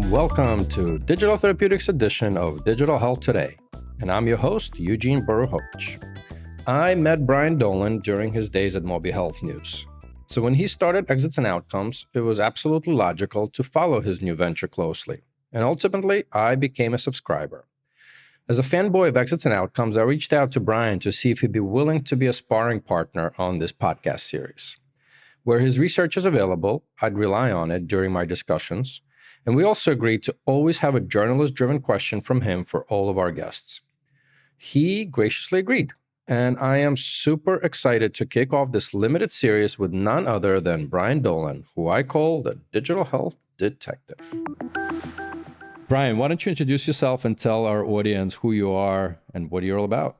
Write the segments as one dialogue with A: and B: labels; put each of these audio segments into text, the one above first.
A: Welcome to Digital Therapeutics edition of Digital Health Today, and I'm your host, Eugene. I met Brian Dolan during his days at MobiHealthNews. So when he started Exits and Outcomes, it was absolutely logical to follow his new venture closely. And ultimately, I became a subscriber. As a fanboy of Exits and Outcomes, I reached out to Brian to see if he'd be willing to be a sparring partner on this podcast series. Where his research is available, I'd rely on it during my discussions. And we also agreed to always have a journalist-driven question from him for all of our guests. He graciously agreed, and I am super excited to kick off this limited series with none other than Brian Dolan, who I call the Digital Health Detective. Brian, why don't you introduce yourself and tell our audience who you are and what you're all about?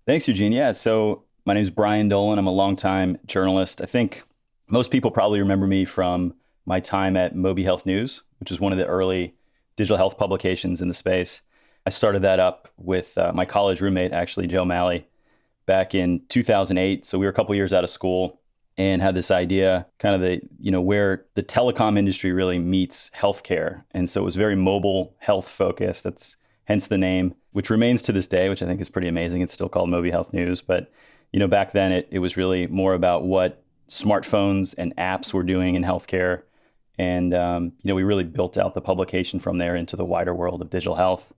B: Thanks, Eugene. Yeah, so my name is Brian Dolan. I'm a longtime journalist. I think most people probably remember me from my time at MobiHealthNews, which is one of the early digital health publications in the space. I started that up with my college roommate, actually, Joe Malley, back in 2008. So we were a couple years out of school and had this idea, kind of where the telecom industry really meets healthcare. And so it was very mobile health focused. That's hence the name, which remains to this day, which I think is pretty amazing. It's still called MobiHealthNews. But, back then it was really more about what smartphones and apps were doing in healthcare. And, we really built out the publication from there into the wider world of digital health.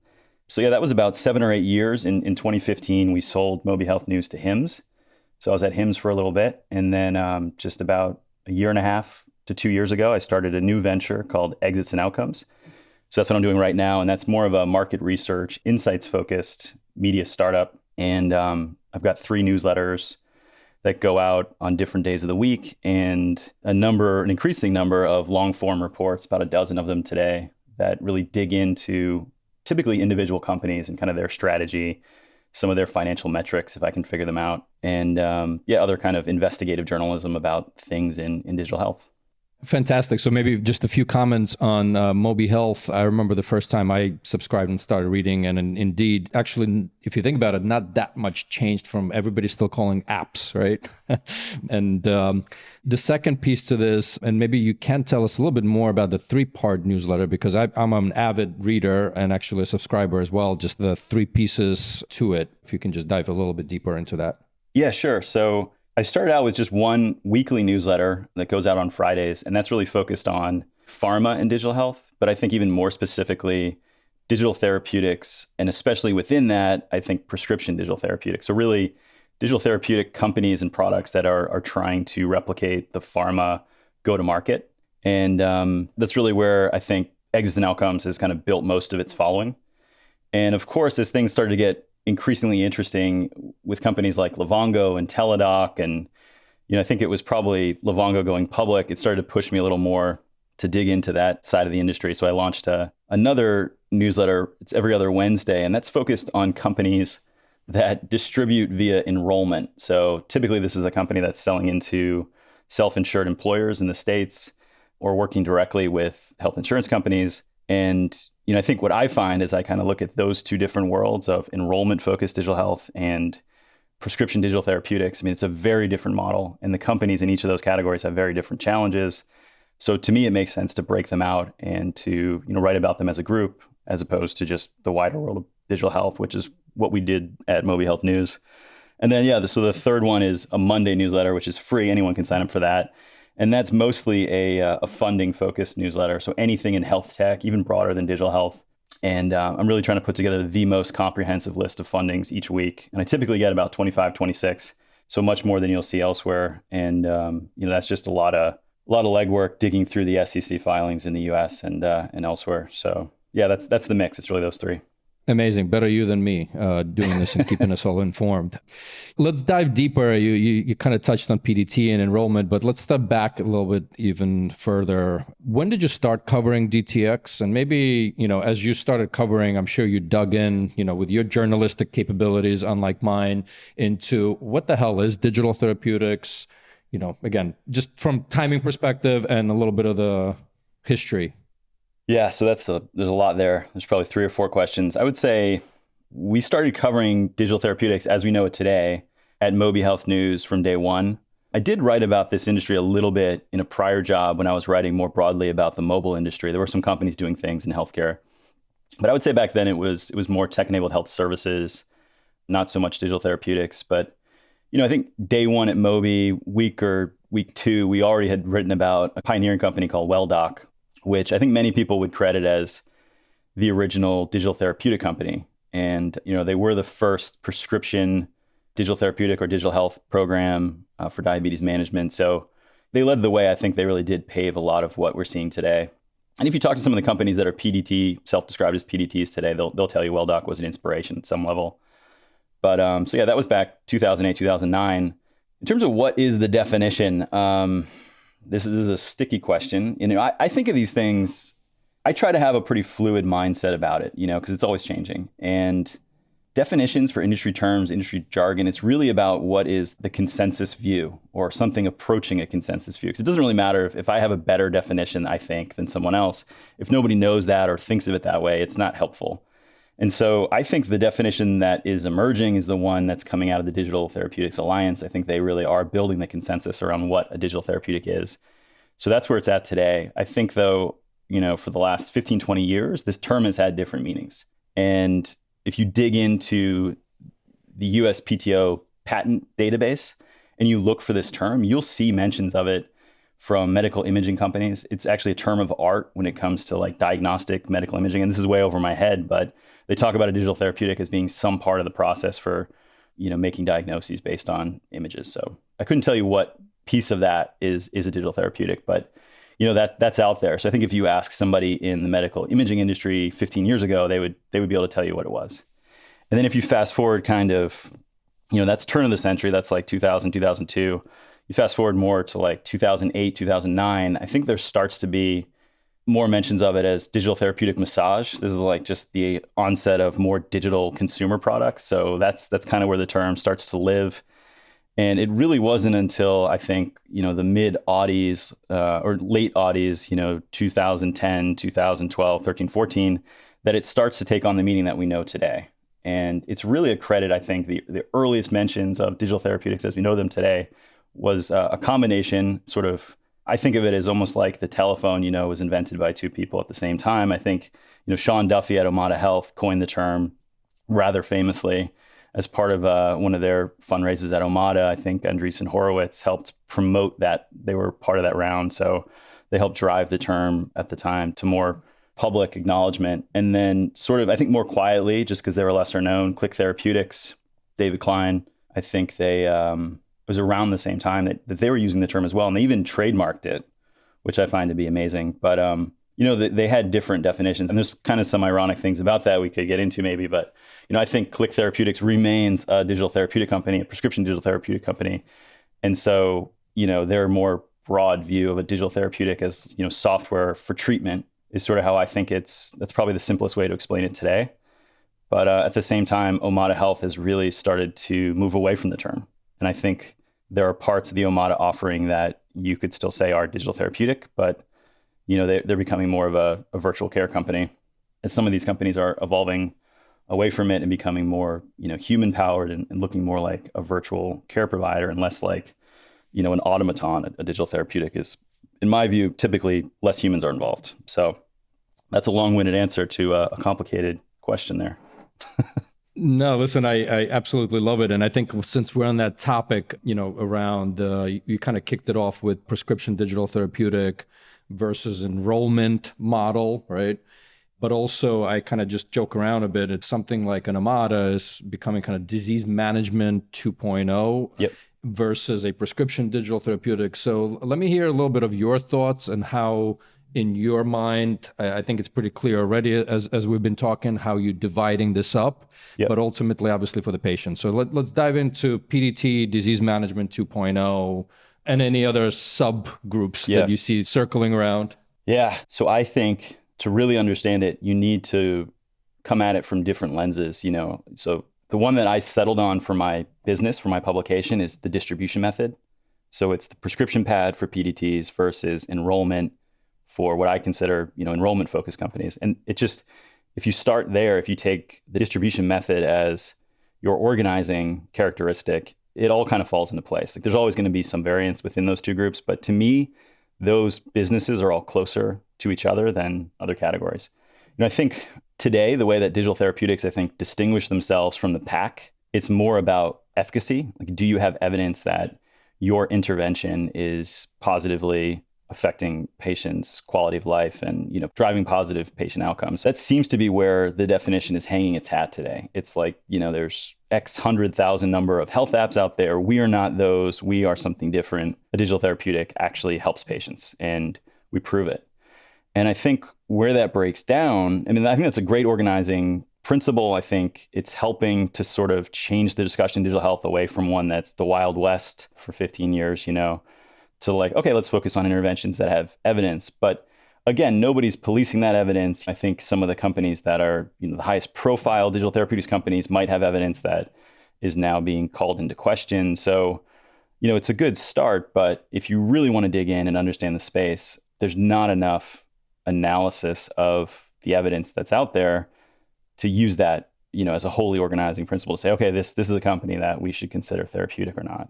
B: So yeah, that was about 7 or 8 years. In 2015, we sold MobiHealthNews to HIMSS. So I was at HIMSS for a little bit. And then just about a year and a half to 2 years ago, I started a new venture called Exits and Outcomes. So that's what I'm doing right now. And that's more of a market research, insights-focused media startup. And I've got 3 newsletters that go out on different days of the week, and an increasing number of long-form reports, about a dozen of them today, that really dig into typically individual companies and kind of their strategy, some of their financial metrics, if I can figure them out, and other kind of investigative journalism about things in digital health.
A: Fantastic. So maybe just a few comments on Mobi Health. I remember the first time I subscribed and started reading, and indeed, actually, if you think about it, not that much changed from everybody still calling apps, right? And the second piece to this, and maybe you can tell us a little bit more about the 3-part newsletter, because I'm an avid reader and actually a subscriber as well, just the 3 pieces to it. If you can just dive a little bit deeper into that.
B: Yeah, sure. So I started out with just one weekly newsletter that goes out on Fridays, and that's really focused on pharma and digital health, but I think even more specifically, digital therapeutics, and especially within that, I think prescription digital therapeutics. So really, digital therapeutic companies and products that are trying to replicate the pharma go-to-market. And that's really where I think Exits and Outcomes has kind of built most of its following. And of course, as things started to get increasingly interesting with companies like Livongo and Teladoc. And, I think it was probably Livongo going public. It started to push me a little more to dig into that side of the industry. So I launched another newsletter. It's every other Wednesday, and that's focused on companies that distribute via enrollment. So typically this is a company that's selling into self-insured employers in the States or working directly with health insurance companies. And I think what I find is I kind of look at those 2 different worlds of enrollment-focused digital health and prescription digital therapeutics. I mean, it's a very different model, and the companies in each of those categories have very different challenges. So to me, it makes sense to break them out and to write about them as a group, as opposed to just the wider world of digital health, which is what we did at MobiHealthNews. And then, so the third one is a Monday newsletter, which is free. Anyone can sign up for that. And that's mostly a funding-focused newsletter. So anything in health tech, even broader than digital health. And I'm really trying to put together the most comprehensive list of fundings each week. And I typically get about 25, 26, so much more than you'll see elsewhere. And that's just a lot of legwork digging through the SEC filings in the U.S. and elsewhere. So yeah, that's the mix. It's really those 3.
A: Amazing. Better you than me doing this and keeping us all informed. Let's dive deeper. You kind of touched on PDT and enrollment, but let's step back a little bit even further. When did you start covering DTX? And maybe, as you started covering, I'm sure you dug in, with your journalistic capabilities, unlike mine, into what the hell is digital therapeutics? Again, just from timing perspective and a little bit of the history.
B: Yeah, so there's a lot there. There's probably 3 or 4 questions. I would say we started covering digital therapeutics as we know it today at MobiHealthNews from day one. I did write about this industry a little bit in a prior job when I was writing more broadly about the mobile industry. There were some companies doing things in healthcare, but I would say back then it was more tech-enabled health services, not so much digital therapeutics. But I think day one at Mobi, week two, we already had written about a pioneering company called WellDoc, which I think many people would credit as the original digital therapeutic company. And they were the first prescription digital therapeutic or digital health program for diabetes management. So they led the way. I think they really did pave a lot of what we're seeing today. And if you talk to some of the companies that are PDT, self-described as PDTs today, they'll tell you WellDoc was an inspiration at some level. But so yeah, that was back 2008, 2009. In terms of what is the definition, this is a sticky question. I think of these things, I try to have a pretty fluid mindset about it, because it's always changing. And definitions for industry terms, industry jargon, it's really about what is the consensus view or something approaching a consensus view. Because it doesn't really matter if I have a better definition, I think, than someone else. If nobody knows that or thinks of it that way, it's not helpful. And so I think the definition that is emerging is the one that's coming out of the Digital Therapeutics Alliance. I think they really are building the consensus around what a digital therapeutic is. So that's where it's at today. I think, though, for the last 15, 20 years, this term has had different meanings. And if you dig into the USPTO patent database and you look for this term, you'll see mentions of it from medical imaging companies. It's actually a term of art when it comes to like diagnostic medical imaging. And this is way over my head, but they talk about a digital therapeutic as being some part of the process for, making diagnoses based on images. So I couldn't tell you what piece of that is a digital therapeutic, but that's out there. So I think if you ask somebody in the medical imaging industry 15 years ago, they would be able to tell you what it was. And then if you fast forward kind of, that's turn of the century, that's like 2000, 2002. You fast forward more to like 2008, 2009, I think there starts to be more mentions of it as digital therapeutic massage. This is like just the onset of more digital consumer products. So that's kind of where the term starts to live. And it really wasn't until I think, the mid aughties or late aughties, 2010, 2012, 13, 14, that it starts to take on the meaning that we know today. And it's really a credit, I think, the earliest mentions of digital therapeutics as we know them today was a combination sort of, I think of it as almost like the telephone, was invented by two people at the same time. I think, Sean Duffy at Omada Health coined the term rather famously as part of one of their fundraisers at Omada. I think Andreessen Horowitz helped promote that. They were part of that round. So they helped drive the term at the time to more public acknowledgement. And then sort of, I think more quietly, just because they were lesser known, Click Therapeutics, David Klein, I think it was around the same time that they were using the term as well. And they even trademarked it, which I find to be amazing. But, they had different definitions. And there's kind of some ironic things about that we could get into maybe. But, I think Click Therapeutics remains a digital therapeutic company, a prescription digital therapeutic company. And so, their more broad view of a digital therapeutic as, software for treatment is sort of how I think that's probably the simplest way to explain it today. But at the same time, Omada Health has really started to move away from the term. And I think there are parts of the Omada offering that you could still say are digital therapeutic, but they're becoming more of a virtual care company as some of these companies are evolving away from it and becoming more, human powered and looking more like a virtual care provider and less like, an automaton. A digital therapeutic is, in my view, typically less humans are involved. So that's a long-winded answer to a complicated question there.
A: No, listen, I absolutely love it. And I think since we're on that topic, around, you kind of kicked it off with prescription digital therapeutic versus enrollment model, right? But also I kind of just joke around a bit. It's something like an Omada is becoming kind of disease management 2.0
B: Yep.
A: versus a prescription digital therapeutic. So let me hear a little bit of your thoughts and how, in your mind, I think it's pretty clear already as we've been talking, how you're dividing this up,
B: Yep.
A: but ultimately, obviously, for the patient. So let's dive into PDT, disease management 2.0, and any other subgroups that you see circling around.
B: Yeah. So I think to really understand it, you need to come at it from different lenses, So the one that I settled on for my business, for my publication, is the distribution method. So it's the prescription pad for PDTs versus enrollment for what I consider, enrollment-focused companies. And it just, if you start there, if you take the distribution method as your organizing characteristic, it all kind of falls into place. Like there's always going to be some variance within those two groups. But to me, those businesses are all closer to each other than other categories. I think today, the way that digital therapeutics, I think, distinguish themselves from the pack, it's more about efficacy. Like, do you have evidence that your intervention is positively affecting patients' quality of life and, driving positive patient outcomes? That seems to be where the definition is hanging its hat today. It's like, there's X 100,000 number of health apps out there. We are not those. We are something different. A digital therapeutic actually helps patients, and we prove it. And I think where that breaks down, I think that's a great organizing principle. I think it's helping to sort of change the discussion in digital health away from one that's the Wild West for 15 years, to like, okay, let's focus on interventions that have evidence. But again, nobody's policing that evidence. I think some of the companies that are, the highest profile digital therapeutics companies might have evidence that is now being called into question. So, it's a good start, but if you really want to dig in and understand the space, there's not enough analysis of the evidence that's out there to use that, as a wholly organizing principle to say, okay, this is a company that we should consider therapeutic or not.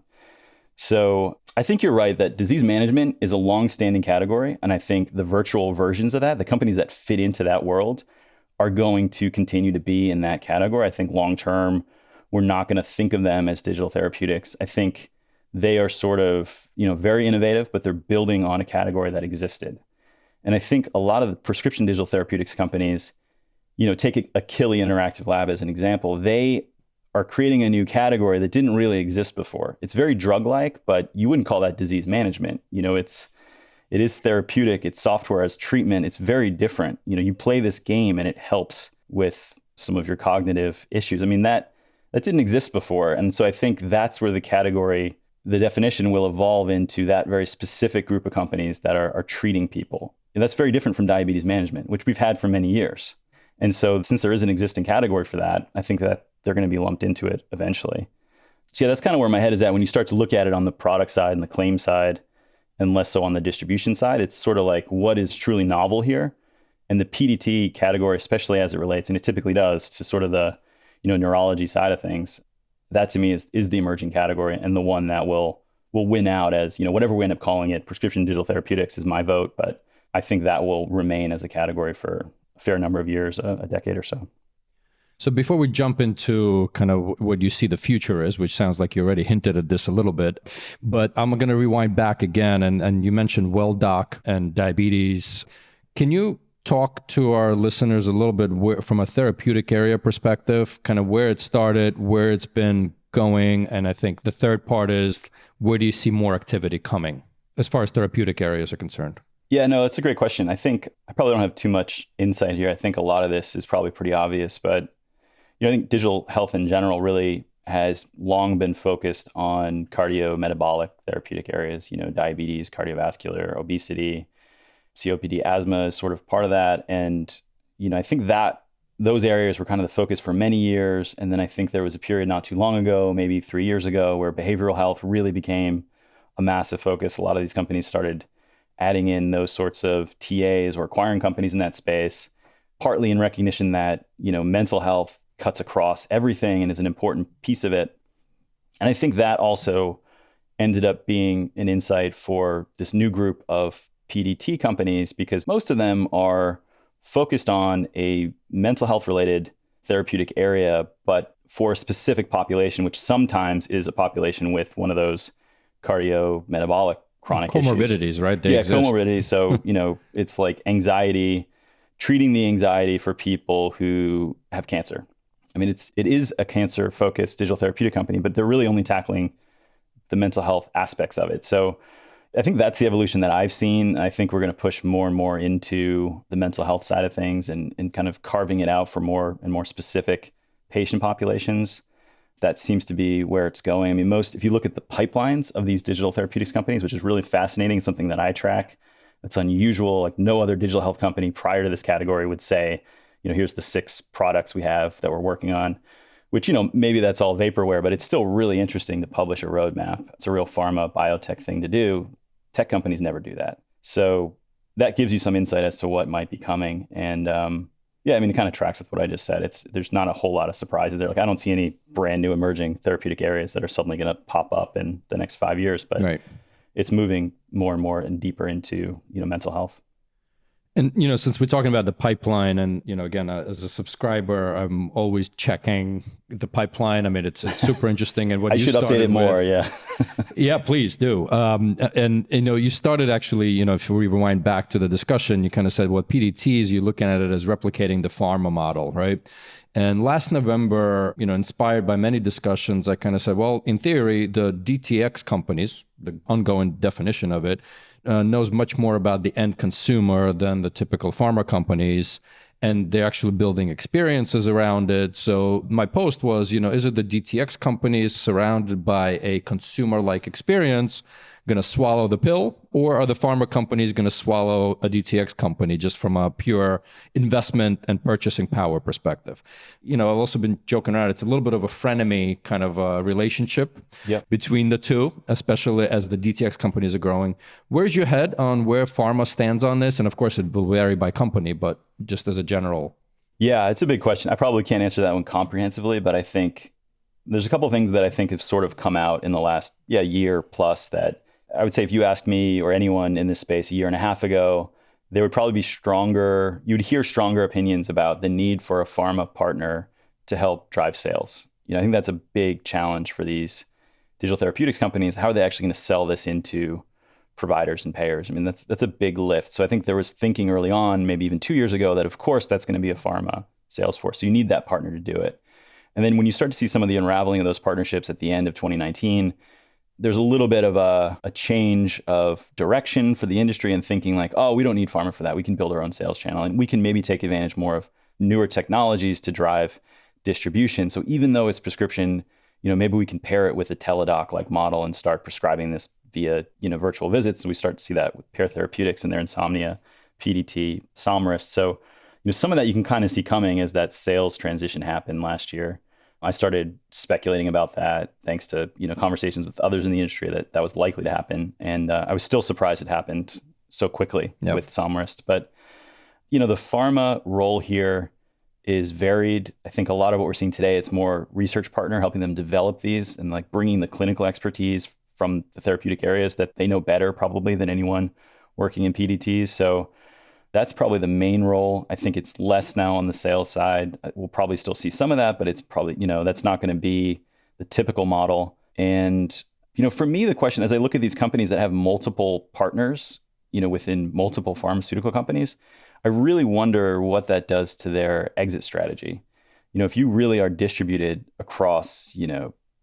B: So I think you're right that disease management is a long-standing category. And I think the virtual versions of that, the companies that fit into that world, are going to continue to be in that category. I think long-term, we're not going to think of them as digital therapeutics. I think they are sort of, very innovative, but they're building on a category that existed. And I think a lot of the prescription digital therapeutics companies, take Akili Interactive Lab as an example. They are creating a new category that didn't really exist before. It's very drug-like, but you wouldn't call that disease management. It is therapeutic. It's software as treatment. It's very different. You play this game and it helps with some of your cognitive issues. That didn't exist before. And so I think that's where the definition will evolve into that very specific group of companies that are treating people. And that's very different from diabetes management, which we've had for many years. And so since there is an existing category for that, I think that they're going to be lumped into it eventually. So yeah, that's kind of where my head is at when you start to look at it on the product side and the claim side, and less so on the distribution side. It's sort of like, what is truly novel here? And the PDT category, especially as it relates, and it typically does, to sort of the neurology side of things, that to me is the emerging category, and the one that will win out as, whatever we end up calling it. Prescription digital therapeutics is my vote, but I think that will remain as a category for a fair number of years, a decade or so.
A: So before we jump into kind of what you see the future is, which sounds like you already hinted at this a little bit, but I'm going to rewind back again. And you mentioned WellDoc and diabetes. Can you talk to our listeners a little bit from a therapeutic area perspective, kind of where it started, where it's been going? And I think the third part is, where do you see more activity coming as far as therapeutic areas are concerned?
B: Yeah, no, that's a great question. I think I probably don't have too much insight here. I think a lot of this is probably pretty obvious, but I think digital health in general really has long been focused on cardiometabolic therapeutic areas, diabetes, cardiovascular, obesity, COPD, asthma is sort of part of that. And, I think that those areas were kind of the focus for many years. And then I think there was a period not too long ago, maybe 3 years ago, where behavioral health really became a massive focus. A lot of these companies started adding in those sorts of TAs or acquiring companies in that space, partly in recognition that, mental health cuts across everything and is an important piece of it. And I think that also ended up being an insight for this new group of PDT companies, because most of them are focused on a mental health related therapeutic area, but for a specific population, which sometimes is a population with one of those cardiometabolic chronic
A: comorbidities,
B: issues.
A: Right?
B: They exist. Comorbidities. So, it's like anxiety, treating the anxiety for people who have cancer. It is a cancer-focused digital therapeutic company, but they're really only tackling the mental health aspects of it. So I think that's the evolution that I've seen. I think we're going to push more and more into the mental health side of things and kind of carving it out for more and more specific patient populations. That seems to be where it's going. If you look at the pipelines of these digital therapeutics companies, which is really fascinating, something that I track, that's unusual. Like no other digital health company prior to this category would say, here's the 6 products we have that we're working on, which, maybe that's all vaporware, but it's still really interesting to publish a roadmap. It's a real pharma biotech thing to do. Tech companies never do that. So that gives you some insight as to what might be coming. And, Yeah, I mean, it kind of tracks with what I just said. There's not a whole lot of surprises there. Like, I don't see any brand new emerging therapeutic areas that are suddenly going to pop up in the next 5 years, but
A: Right.
B: it's moving more and more and deeper into, mental health.
A: And, since we're talking about the pipeline and, again, as a subscriber, I'm always checking the pipeline. I mean, it's super interesting. And what
B: I
A: you
B: should update it more. Yeah.
A: Yeah, please do. And, you started actually, if we rewind back to the discussion, you kind of said, well, PDTs, you're looking at it as replicating the pharma model, right? And last November, inspired by many discussions, I kind of said, well, in theory, the DTX companies, the ongoing definition of it, knows much more about the end consumer than the typical pharma companies. And they're actually building experiences around it. So my post was, is it the DTX companies surrounded by a consumer-like experience going to swallow the pill, or are the pharma companies going to swallow a DTX company just from a pure investment and purchasing power perspective? I've also been joking around. It's a little bit of a frenemy kind of a relationship between the two, especially as the DTX companies are growing. Where's your head on where pharma stands on this? And of course, it will vary by company, but just as a general.
B: Yeah, it's a big question. I probably can't answer that one comprehensively, but I think there's a couple of things that I think have sort of come out in the last year plus that I would say if you asked me or anyone in this space a year and a half ago, there would probably be you'd hear stronger opinions about the need for a pharma partner to help drive sales. I think that's a big challenge for these digital therapeutics companies. How are they actually going to sell this into providers and payers? I mean, that's a big lift. So I think there was thinking early on, maybe even 2 years ago, that of course that's going to be a pharma sales force. So you need that partner to do it. And then when you start to see some of the unraveling of those partnerships at the end of 2019, there's a little bit of a change of direction for the industry and thinking like, oh, we don't need pharma for that. We can build our own sales channel and we can maybe take advantage more of newer technologies to drive distribution. So even though it's prescription, maybe we can pair it with a teledoc-like model and start prescribing this via, virtual visits. So we start to see that with Pear Therapeutics and their insomnia, PDT, Somryst. So, some of that you can kind of see coming as that sales transition happened last year. I started speculating about that thanks to, conversations with others in the industry that was likely to happen. And I was still surprised it happened so quickly with Somryst. But, the pharma role here is varied. I think a lot of what we're seeing today, it's more research partner, helping them develop these and like bringing the clinical expertise from the therapeutic areas that they know better probably than anyone working in PDTs. So that's probably the main role. I think it's less now on the sales side. We'll probably still see some of that, but it's probably, that's not going to be the typical model. And, for me, the question, as I look at these companies that have multiple partners, within multiple pharmaceutical companies, I really wonder what that does to their exit strategy. If you really are distributed across,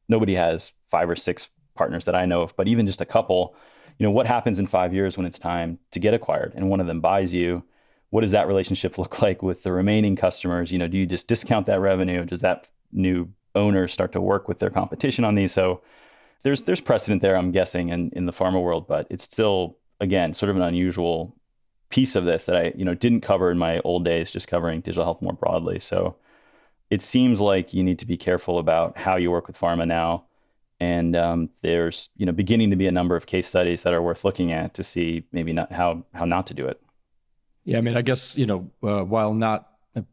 B: nobody has 5 or 6 partners that I know of, but even just a couple, what happens in 5 years when it's time to get acquired and one of them buys you? What does that relationship look like with the remaining customers? Do you just discount that revenue? Does that new owner start to work with their competition on these? So there's precedent there, I'm guessing, in the pharma world, but it's still, again, sort of an unusual piece of this that I, didn't cover in my old days, just covering digital health more broadly. So it seems like you need to be careful about how you work with pharma now. And there's, beginning to be a number of case studies that are worth looking at to see maybe not how not to do it.
A: Yeah, I mean, I guess, while not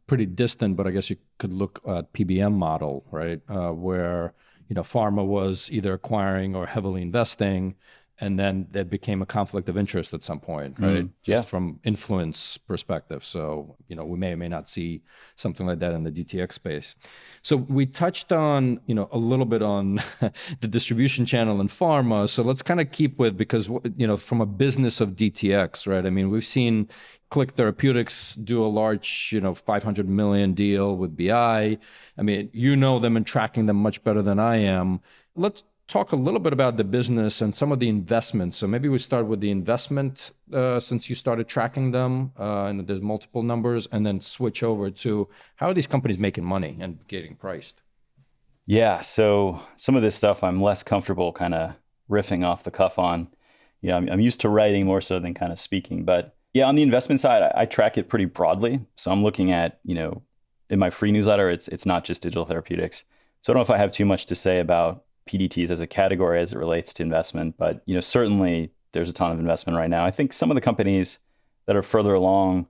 A: pretty distant, but I guess you could look at PBM model, right? Where, pharma was either acquiring or heavily investing, and then there became a conflict of interest at some point, right? Just from influence perspective. So, we may or may not see something like that in the DTX space. So we touched on, a little bit on the distribution channel in pharma. So let's kind of keep with, because, from a business of DTX, right? I mean, we've seen Click Therapeutics do a large, $500 million deal with BI. I mean, them and tracking them much better than I am. Let's talk a little bit about the business and some of the investments. So maybe we start with the investment since you started tracking them, and there's multiple numbers, and then switch over to how are these companies making money and getting priced?
B: Yeah, so some of this stuff I'm less comfortable kind of riffing off the cuff on. I'm used to writing more so than kind of speaking. But yeah, on the investment side, I track it pretty broadly. So I'm looking at, in my free newsletter, it's not just digital therapeutics. So I don't know if I have too much to say about PDTs as a category as it relates to investment, but certainly there's a ton of investment right now. I think some of the companies that are further along,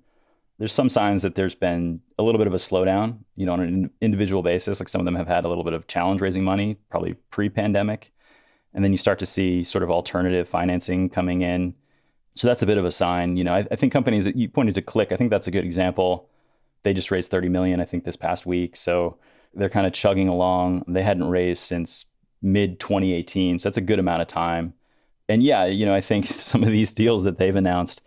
B: there's some signs that there's been a little bit of a slowdown, on an individual basis. Like some of them have had a little bit of challenge raising money, probably pre-pandemic. And then you start to see sort of alternative financing coming in. So that's a bit of a sign. I think companies that you pointed to Click, I think that's a good example. They just raised 30 million, I think, this past week. So they're kind of chugging along. They hadn't raised since mid 2018. So that's a good amount of time. And yeah, I think some of these deals that they've announced,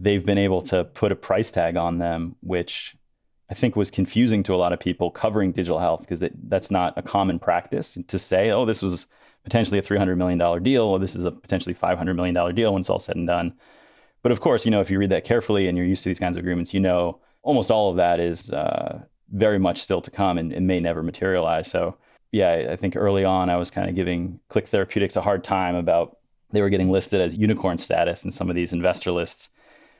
B: they've been able to put a price tag on them, which I think was confusing to a lot of people covering digital health, because that's not a common practice to say, oh, this was potentially a $300 million deal, or this is a potentially $500 million deal when it's all said and done. But of course, if you read that carefully and you're used to these kinds of agreements, almost all of that is very much still to come and may never materialize. So yeah, I think early on I was kind of giving Click Therapeutics a hard time about they were getting listed as unicorn status in some of these investor lists.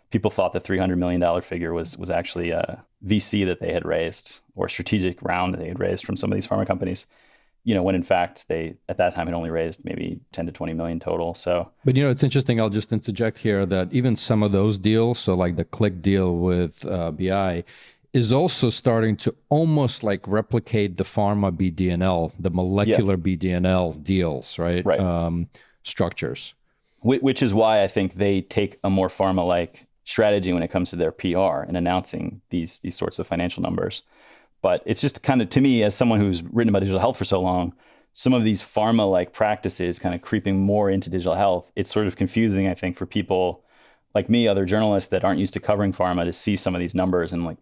B: People thought the $300 million figure was actually a VC that they had raised, or a strategic round that they had raised from some of these pharma companies. When in fact they at that time had only raised maybe 10 to 20 million total. So,
A: but it's interesting. I'll just interject here that even some of those deals, so like the Click deal with BI, is also starting to almost like replicate the pharma BDNL, the molecular BDNL deals, right?
B: Right.
A: Structures.
B: Which is why I think they take a more pharma-like strategy when it comes to their PR and announcing these sorts of financial numbers. But it's just kind of, to me, as someone who's written about digital health for so long, some of these pharma-like practices kind of creeping more into digital health, it's sort of confusing, I think, for people like me, other journalists that aren't used to covering pharma, to see some of these numbers and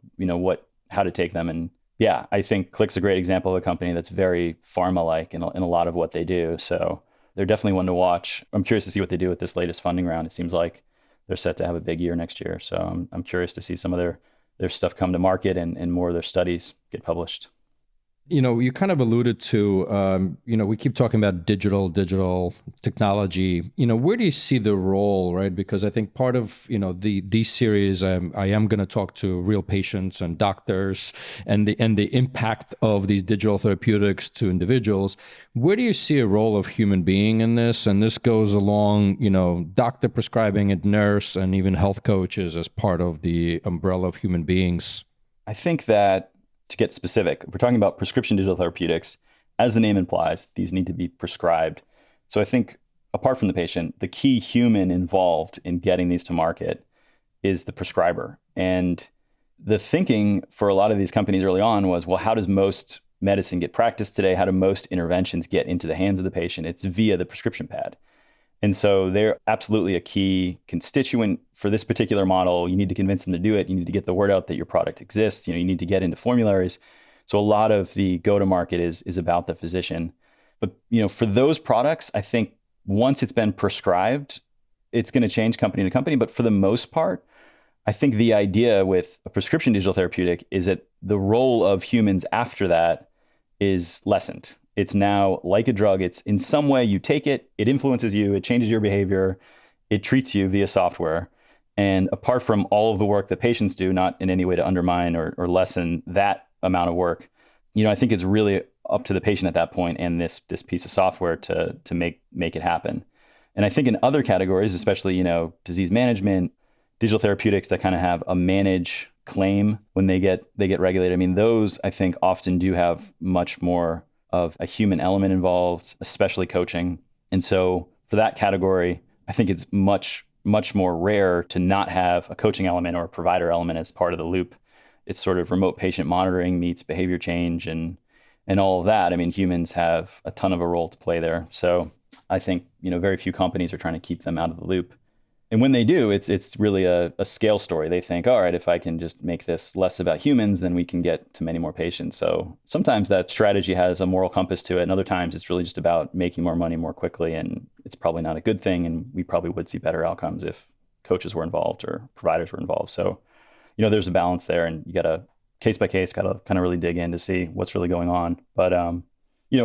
B: how to take them. And yeah, I think Click's a great example of a company that's very pharma-like in a lot of what they do. So they're definitely one to watch. I'm curious to see what they do with this latest funding round. It seems like they're set to have a big year next year. So I'm curious to see some of their stuff come to market and more of their studies get published.
A: You kind of alluded to, we keep talking about digital technology. Where do you see the role, right? Because I think part of, these series, I am going to talk to real patients and doctors and the impact of these digital therapeutics to individuals. Where do you see a role of human being in this? And this goes along, doctor prescribing and nurse and even health coaches as part of the umbrella of human beings.
B: I think that, to get specific, if we're talking about prescription digital therapeutics, as the name implies, these need to be prescribed. So I think, apart from the patient, the key human involved in getting these to market is the prescriber. And the thinking for a lot of these companies early on was, well, how does most medicine get practiced today? How do most interventions get into the hands of the patient? It's via the prescription pad. And so they're absolutely a key constituent for this particular model. You need to convince them to do it. You need to get the word out that your product exists. You need to get into formularies. So a lot of the go-to-market is about the physician. But for those products, I think once it's been prescribed, it's going to change company to company. But for the most part, I think the idea with a prescription digital therapeutic is that the role of humans after that is lessened. It's now like a drug. It's in some way you take it, it influences you, it changes your behavior, it treats you via software. And apart from all of the work that patients do, not in any way to undermine or lessen that amount of work, I think it's really up to the patient at that point and this piece of software to make it happen. And I think in other categories, especially, disease management, digital therapeutics that kind of have a manage claim when they get regulated. I mean, those I think often do have much more of a human element involved, especially coaching. And so for that category, I think it's much more rare to not have a coaching element or a provider element as part of the loop. It's sort of remote patient monitoring meets behavior change and all of that. I mean, humans have a ton of a role to play there. So I think, very few companies are trying to keep them out of the loop. And when they do, it's really a scale story. They think, all right, if I can just make this less about humans, then we can get to many more patients. So sometimes that strategy has a moral compass to it. And other times it's really just about making more money more quickly. And it's probably not a good thing. And we probably would see better outcomes if coaches were involved or providers were involved. So, there's a balance there, and you got to case by case, got to kind of really dig in to see what's really going on. But,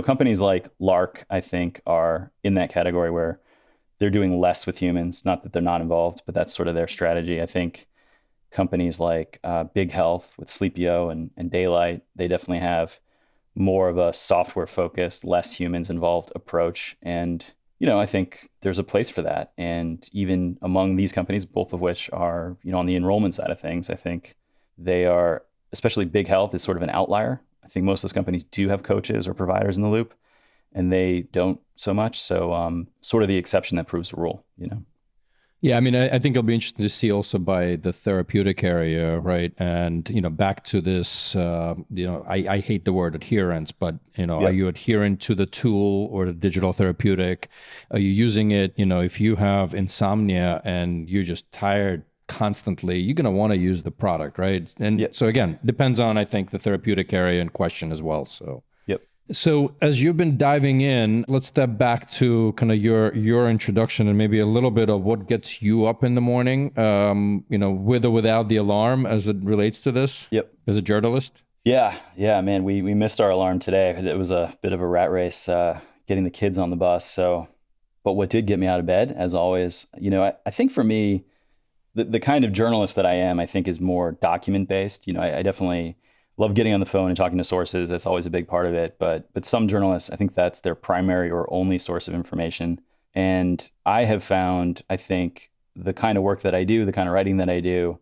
B: companies like Lark, I think, are in that category where they're doing less with humans. Not that they're not involved, but that's sort of their strategy. I think companies like Big Health with Sleepio and Daylight, they definitely have more of a software focused, less humans involved approach. And, I think there's a place for that. And even among these companies, both of which are, on the enrollment side of things, I think They are, especially big health is sort of an outlier. I think most of those companies do have coaches or providers in the loop, and they don't so much. So sort of the exception that proves the rule, you know?
A: Yeah, I mean, I think it'll be interesting to see also by the therapeutic area, right? And, back to this, I hate the word adherence, but, Are you adherent to the tool or the digital therapeutic? Are you using it, if you have insomnia and you're just tired constantly, you're going to want to use the product, right? And so again, depends on, I think, the therapeutic area in question as well, so. So as you've been diving in, let's step back to kind of your introduction and maybe a little bit of what gets you up in the morning, with or without the alarm as it relates to this as a journalist. Yeah,
B: man, we missed our alarm today. It was a bit of a rat race getting the kids on the bus. But what did get me out of bed, as always, I think for me, the kind of journalist that I am, I think is more document based. I definitely love getting on the phone and talking to sources. That's always a big part of it. But some journalists, I think that's their primary or only source of information. And I have found, I think, the kind of work that I do, the kind of writing that I do,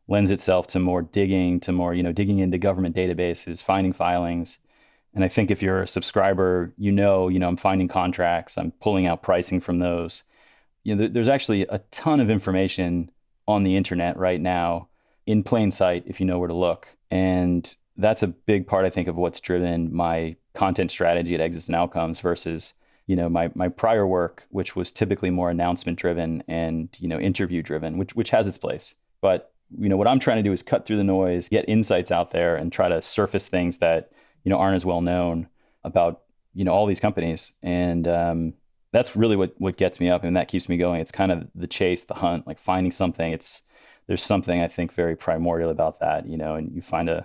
B: lends itself to more digging digging into government databases, finding filings. And I think if you're a subscriber, I'm finding contracts, I'm pulling out pricing from those. There's actually a ton of information on the internet right now in plain sight if you know where to look. And that's a big part, I think, of what's driven my content strategy at Exits and Outcomes versus, my prior work, which was typically more announcement driven and, interview driven, which has its place. But, what I'm trying to do is cut through the noise, get insights out there and try to surface things that, aren't as well known about, all these companies. And that's really what gets me up and that keeps me going. It's kind of the chase, the hunt, like finding something. There's something I think very primordial about that, and you find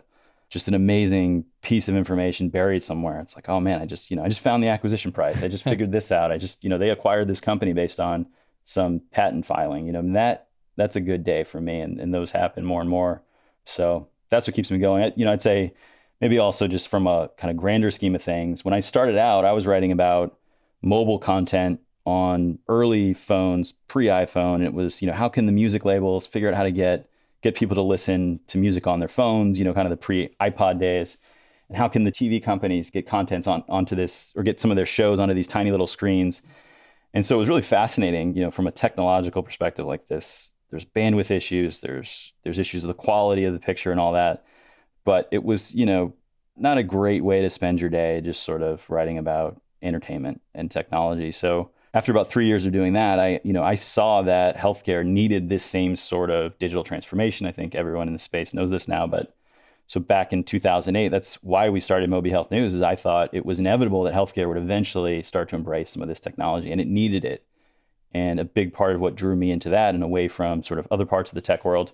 B: just an amazing piece of information buried somewhere. It's like, oh man, I just found the acquisition price. I just figured this out. They acquired this company based on some patent filing, and that's a good day for me. And those happen more and more. So that's what keeps me going. I'd say maybe also just from a kind of grander scheme of things, when I started out, I was writing about mobile content on early phones, pre-iPhone. It was, how can the music labels figure out how to get people to listen to music on their phones, kind of the pre-iPod days? And how can the TV companies get contents onto this or get some of their shows onto these tiny little screens? And so it was really fascinating, from a technological perspective like this. There's bandwidth issues, there's issues of the quality of the picture and all that. But it was, not a great way to spend your day just sort of writing about entertainment and technology. So after about 3 years of doing that, I saw that healthcare needed this same sort of digital transformation. I think everyone in the space knows this now, but so back in 2008, that's why we started MobiHealthNews, is I thought it was inevitable that healthcare would eventually start to embrace some of this technology, and it needed it. And a big part of what drew me into that and away from sort of other parts of the tech world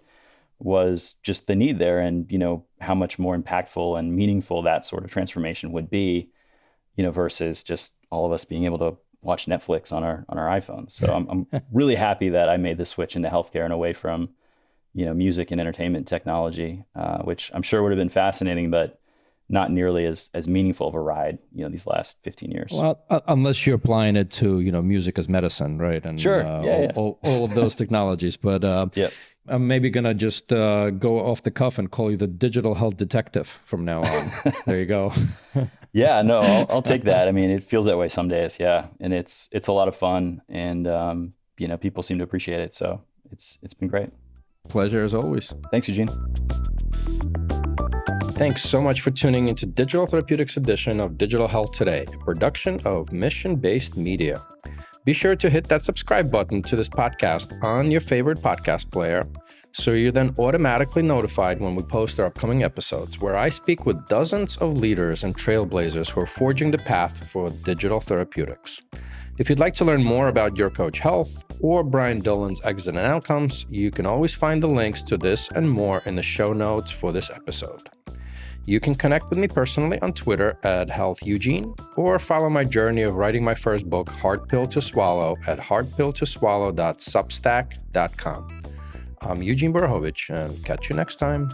B: was just the need there and, how much more impactful and meaningful that sort of transformation would be, versus just all of us being able to watch Netflix on our iPhones. So I'm really happy that I made the switch into healthcare and away from, music and entertainment technology, which I'm sure would have been fascinating, but not nearly as meaningful of a ride, these last 15 years.
A: Well, unless you're applying it to, music as medicine, right? And
B: sure.
A: All of those technologies. But I'm maybe going to just go off the cuff and call you the digital health detective from now on. There you go.
B: Yeah, no, I'll take that. I mean, it feels that way some days. Yeah. And it's a lot of fun and, people seem to appreciate it. So it's been great.
A: Pleasure as always.
B: Thanks, Eugene.
A: Thanks so much for tuning into Digital Therapeutics edition of Digital Health Today, a production of Mission-Based Media. Be sure to hit that subscribe button to this podcast on your favorite podcast player, so you're then automatically notified when we post our upcoming episodes, where I speak with dozens of leaders and trailblazers who are forging the path for digital therapeutics. If you'd like to learn more about Your Coach Health or Brian Dolan's Exit and Outcomes, you can always find the links to this and more in the show notes for this episode. You can connect with me personally on Twitter at HealthEugene or follow my journey of writing my first book, Hard Pill to Swallow, at hardpilltoswallow.substack.com. I'm Eugene Borowicz, and catch you next time.